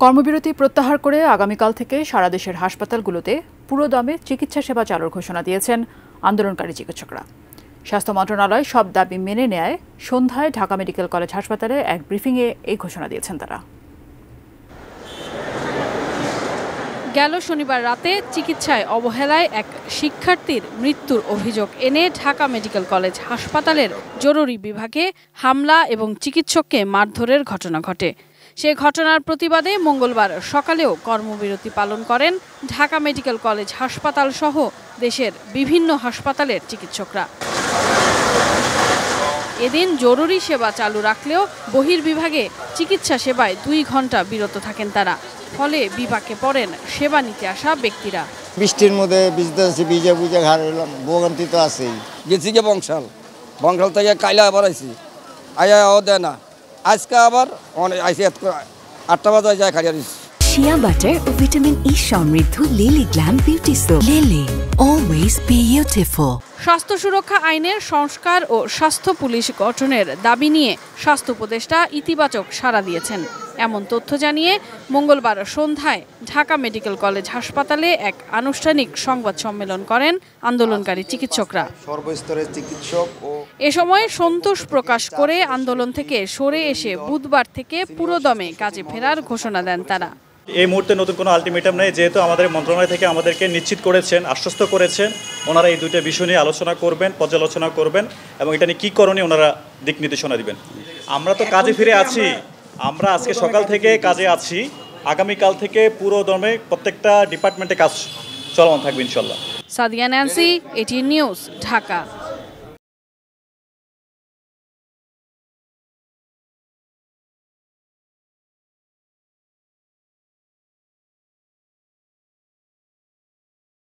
কর্মবিরতি প্রত্যাহার করে আগামীকাল থেকে সারা দেশের হাসপাতালগুলোতে পুরোদমে চিকিৎসা সেবা চালুর ঘোষণা দিয়েছেন আন্দোলনকারী চিকিৎসকরা। স্বাস্থ্য মন্ত্রণালয় সব দাবি মেনে নেয় সন্ধ্যায় ঢাকা মেডিকেল কলেজ হাসপাতালে এক ব্রিফিংয়ে এই ঘোষণা দিয়েছেন তারা। গেল শনিবার রাতে চিকিৎসায় অবহেলায় এক শিক্ষার্থীর মৃত্যুর অভিযোগ এনে ঢাকা মেডিকেল কলেজ হাসপাতালের জরুরি বিভাগে হামলা এবং চিকিৎসককে মারধরের ঘটনা ঘটে। সে ঘটনার প্রতিবাদে মঙ্গলবার সকালেও কর্মবিরতি পালন করেন ঢাকা মেডিকেল কলেজ হাসপাতাল সহ দেশের বিভিন্ন হাসপাতালের চিকিৎসকরা। এদিন জরুরি সেবা চালু রাখলেও বহির্বিভাগে চিকিৎসা সেবায় 2 ঘন্টা বিরত থাকেন তারা। ফলে বিপাকে পড়েন সেবা নিতে আসা ব্যক্তিরা। বৃষ্টির মধ্যে ভিজে হারালাম, ভোগান্তি তো আছেই। গেছি গে বংশাল থেকে কাইলা আবার আইছি, আয়া দেয় না। আজকে আবার আইসি 8টা বাজে যায় খাইয়া দিচ্ছি। শিয়া বাটার ও ভিটামিন ই সমৃদ্ধ lily glam beauty soap. Lily, always beautiful. স্বাস্থ্য সুরক্ষা আইনের সংস্কার ও স্বাস্থ্য পুলিশ গঠনের দাবি নিয়ে স্বাস্থ্য উপদেষ্টা ইতিবাচক সাড়া দিয়েছেন। এমন তথ্য জানিয়ে মঙ্গলবার সন্ধ্যায় ঢাকা মেডিকেল কলেজ হাসপাতালে এক আনুষ্ঠানিক সংবাদ সম্মেলন করেন আন্দোলনকারী চিকিৎসকরা। সর্বস্তরের চিকিৎসক এ সময় সন্তোষ প্রকাশ করে আন্দোলন থেকে সরে এসে বুধবার থেকে পুরোদমে কাজে ফেরার ঘোষণা দেন তারা। এই মুহূর্তে নতুন কোনো আলটিমেটাম নেই, যেহেতু আমাদের মন্ত্রণালয় থেকে আমাদেরকে নিশ্চিত করেছেন, আশ্বস্ত করেছেন ওনারা এই 2টা বিষয় নিয়ে আলোচনা করবেন, পর্যালোচনা করবেন এবং এটা নিয়ে কী করণীয় ওনারা দিক নির্দেশনা দিবেন। আমরা তো কাজে ফিরে আছি, আমরা আজকে সকাল থেকে কাজে আছি, আগামীকাল থেকে পুরোদমে প্রত্যেকটা ডিপার্টমেন্টে কাজ চলমান থাকবে ইনশাল্লাহ। Sadia Nancy, ATN news, Dhaka.